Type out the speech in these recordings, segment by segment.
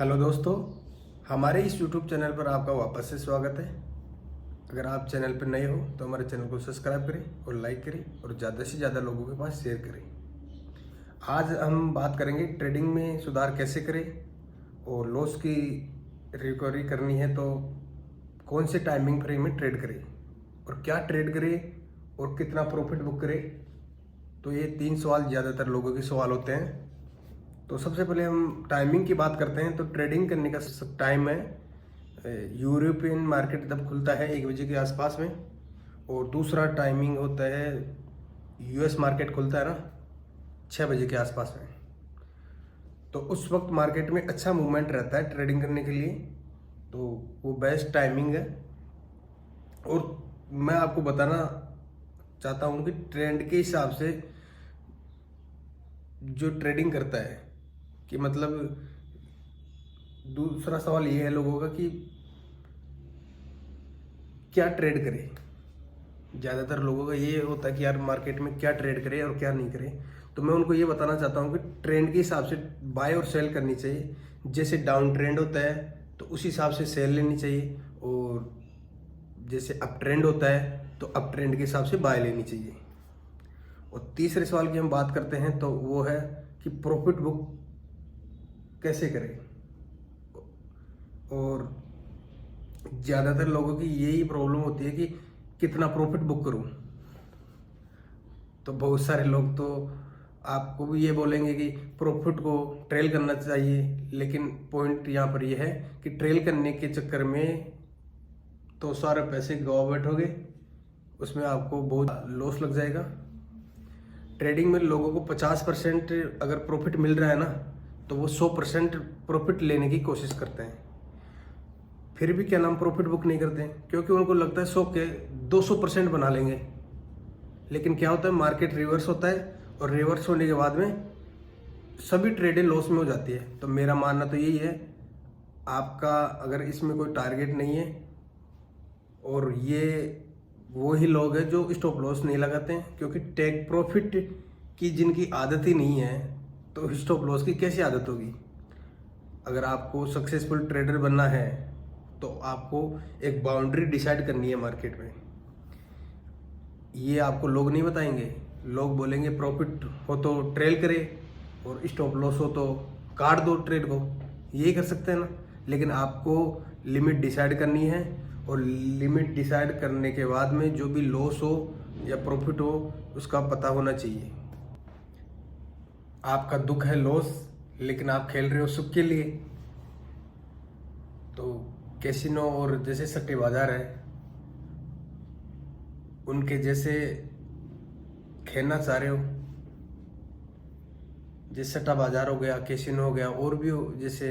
Hello दोस्तों, हमारे इस YouTube चैनल पर आपका वापस से स्वागत है। अगर आप चैनल पर नए हो तो हमारे चैनल को सब्सक्राइब करें और लाइक करें और ज़्यादा से ज़्यादा लोगों के पास शेयर करें। आज हम बात करेंगे ट्रेडिंग में सुधार कैसे करें और लॉस की रिकवरी करनी है तो कौन से टाइमिंग फ्रेम में ट्रेड करें और क्या ट्रेड करें और कितना प्रॉफिट बुक करें। तो ये 3 सवाल ज़्यादातर लोगों के सवाल होते हैं। तो सबसे पहले हम टाइमिंग की बात करते हैं। तो ट्रेडिंग करने का टाइम है यूरोपियन मार्केट तब खुलता है 1 बजे के आसपास में, और दूसरा टाइमिंग होता है यूएस मार्केट खुलता है ना 6 बजे के आसपास में। तो उस वक्त मार्केट में अच्छा मूवमेंट रहता है ट्रेडिंग करने के लिए, तो वो बेस्ट टाइमिंग है। और मैं आपको बताना चाहता हूँ कि ट्रेंड के हिसाब से जो ट्रेडिंग करता है कि मतलब दूसरा सवाल ये है लोगों का कि क्या ट्रेड करें। ज़्यादातर लोगों का ये होता है कि यार मार्केट में क्या ट्रेड करें और क्या नहीं करें। तो मैं उनको ये बताना चाहता हूँ कि ट्रेंड के हिसाब से बाय और सेल करनी चाहिए। जैसे डाउन ट्रेंड होता है तो उस हिसाब से सेल लेनी चाहिए, और जैसे अप ट्रेंड होता है तो अप ट्रेंड के हिसाब से बाय लेनी चाहिए। और तीसरे सवाल की हम बात करते हैं तो वो है कि प्रॉफिट बुक कैसे करें। और ज़्यादातर लोगों की यही प्रॉब्लम होती है कि कितना प्रॉफिट बुक करूं। तो बहुत सारे लोग तो आपको भी ये बोलेंगे कि प्रॉफिट को ट्रेल करना चाहिए, लेकिन पॉइंट यहाँ पर ये है कि ट्रेल करने के चक्कर में तो सारे पैसे गवा बैठोगे, उसमें आपको बहुत लॉस लग जाएगा। ट्रेडिंग में लोगों को 50% अगर प्रॉफिट मिल रहा है ना तो वो 100% प्रॉफिट लेने की कोशिश करते हैं, फिर भी क्या नाम प्रॉफिट बुक नहीं करते हैं, क्योंकि उनको लगता है 100 के 200% बना लेंगे। लेकिन क्या होता है, मार्केट रिवर्स होता है और रिवर्स होने के बाद में सभी ट्रेडें लॉस में हो जाती है। तो मेरा मानना तो यही है, आपका अगर इसमें कोई टारगेट नहीं है, और ये वो ही लोग हैं जो स्टॉप लॉस नहीं लगाते हैं, क्योंकि टेक प्रॉफिट की जिनकी आदत ही नहीं है तो स्टॉप लॉस की कैसी आदत होगी। अगर आपको सक्सेसफुल ट्रेडर बनना है तो आपको एक बाउंड्री डिसाइड करनी है मार्केट में। ये आपको लोग नहीं बताएंगे। लोग बोलेंगे प्रॉफिट हो तो ट्रेल करे और स्टॉप लॉस हो तो काट दो ट्रेड को, यही कर सकते हैं ना। लेकिन आपको लिमिट डिसाइड करनी है, और लिमिट डिसाइड करने के बाद में जो भी लॉस हो या प्रॉफिट हो उसका पता होना चाहिए। आपका दुख है लॉस, लेकिन आप खेल रहे हो सुख के लिए। तो कैसीनो और जैसे सट्टे बाजार है उनके जैसे खेलना चाह रहे हो, जैसे सट्टा बाजार हो गया, कैसीनो हो गया, और भी जैसे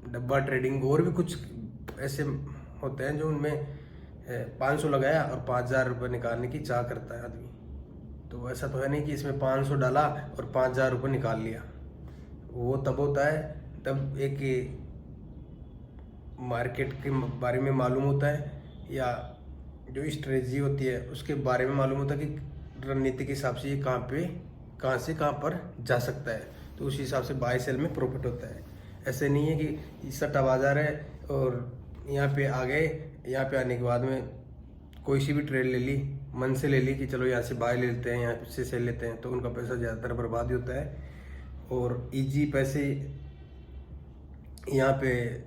डब्बा ट्रेडिंग, और भी कुछ ऐसे होते हैं जो उनमें 500 लगाया और 5,000 रुपये निकालने की चाह करता है आदमी। तो ऐसा तो है नहीं कि इसमें 500 डाला और 5,000 रुपये निकाल लिया। वो तब होता है तब एक मार्केट के बारे में मालूम होता है, या जो स्ट्रेटजी होती है उसके बारे में मालूम होता है कि रणनीति के हिसाब से ये कहाँ से कहाँ पर जा सकता है। तो उस हिसाब से बाय सेल में प्रॉफिट होता है। ऐसे नहीं है कि सट्टा बाजार है और यहाँ पे आ गए, यहाँ पे आने के बाद में कोई सी भी ट्रेड ले ली, मन से ले ली कि चलो यहाँ से बाय ले लेते हैं, यहाँ से सेल लेते हैं, तो उनका पैसा ज़्यादातर बर्बाद होता है। और इजी पैसे यहाँ पे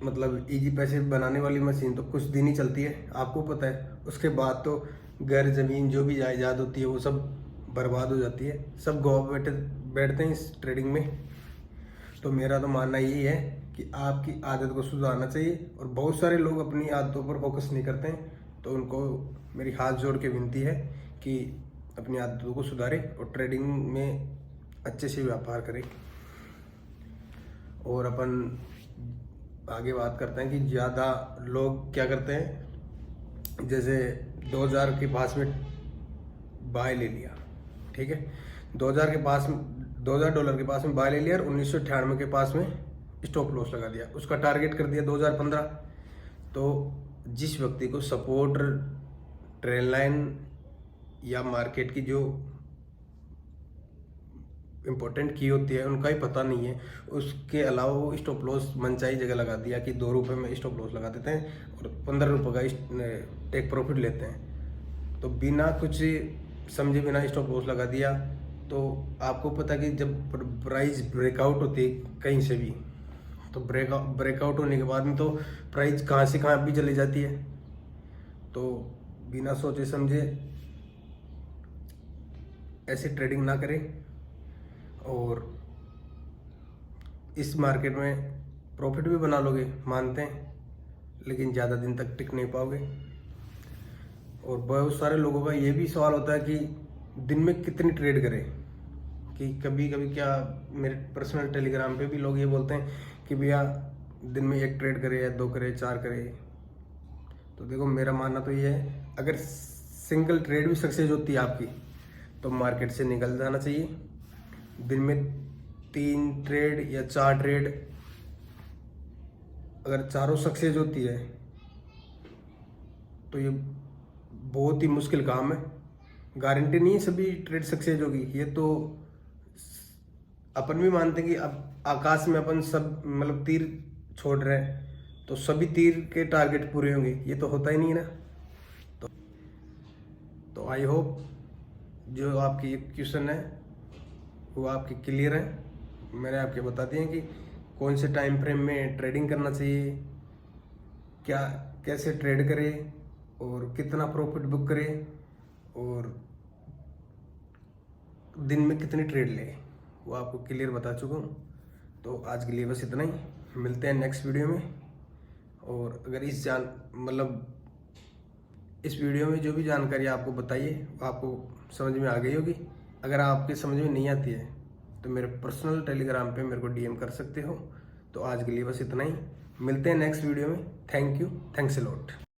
मतलब इजी पैसे बनाने वाली मशीन तो कुछ दिन ही चलती है, आपको पता है। उसके बाद तो घर ज़मीन जो भी जायदाद होती है वो सब बर्बाद हो जाती है, सब गवा बैठते हैं इस ट्रेडिंग में। तो मेरा तो मानना यही है कि आपकी आदत को सुधारना चाहिए, और बहुत सारे लोग अपनी आदतों पर फोकस नहीं करते हैं। तो उनको मेरी हाथ जोड़ के विनती है कि अपनी आदतों को सुधारें और ट्रेडिंग में अच्छे से व्यापार करें। और अपन आगे बात करते हैं कि ज़्यादा लोग क्या करते हैं, जैसे 2000 के पास में बाय ले लिया, ठीक है, 2000 के पास में $2000 के पास में बाय ले लिया और 1998 के पास में स्टॉप लॉस लगा दिया, उसका टारगेट कर दिया 2015। तो जिस व्यक्ति को सपोर्ट ट्रेंड लाइन या मार्केट की जो इम्पोर्टेंट की होती है उनका ही पता नहीं है। उसके अलावा वो स्टॉप लॉस मनचाही जगह लगा दिया कि 2 रुपये में स्टॉप लॉस लगा देते हैं और 15 रुपये का टेक प्रॉफिट लेते हैं। तो बिना कुछ समझे बिना स्टॉप लॉस लगा दिया। तो आपको पता कि जब प्राइस ब्रेकआउट होती है कहीं से भी, तो ब्रेकआउट होने के बाद में तो प्राइस कहाँ से कहाँ भी चली जाती है। तो बिना सोचे समझे ऐसे ट्रेडिंग ना करें। और इस मार्केट में प्रॉफिट भी बना लोगे मानते हैं, लेकिन ज़्यादा दिन तक टिक नहीं पाओगे। और बहुत सारे लोगों का ये भी सवाल होता है कि दिन में कितनी ट्रेड करें। कि कभी कभी क्या मेरे पर्सनल टेलीग्राम पे भी लोग ये बोलते हैं कि भैया दिन में 1 ट्रेड करे या 2 करे 4 करे। तो देखो मेरा मानना तो ये है, अगर सिंगल ट्रेड भी सक्सेस होती है आपकी तो मार्केट से निकल जाना चाहिए। दिन में 3 ट्रेड या 4 ट्रेड अगर चारों सक्सेस होती है तो ये बहुत ही मुश्किल काम है। गारंटी नहीं है सभी ट्रेड सक्सेस होगी। ये तो अपन भी मानते हैं कि अब आकाश में अपन सब मतलब तीर छोड़ रहे हैं तो सभी तीर के टारगेट पूरे होंगे, ये तो होता ही नहीं है ना। तो आई होप जो आपकी क्वेश्चन है वो आपके क्लियर है। मैंने आपके बता दिए कि कौन से टाइम फ्रेम में ट्रेडिंग करना चाहिए, क्या कैसे ट्रेड करें और कितना प्रॉफिट बुक करें और दिन में कितनी ट्रेड लें, वो आपको क्लियर बता चुका हूँ। तो आज के लिए बस इतना ही, मिलते हैं नेक्स्ट वीडियो में। और अगर इस वीडियो में जो भी जानकारी आपको बताइए वो आपको समझ में आ गई होगी। अगर आपके समझ में नहीं आती है तो मेरे पर्सनल टेलीग्राम पे मेरे को DM कर सकते हो। तो आज के लिए बस इतना ही, मिलते हैं नेक्स्ट वीडियो में। Thank you, thanks a lot.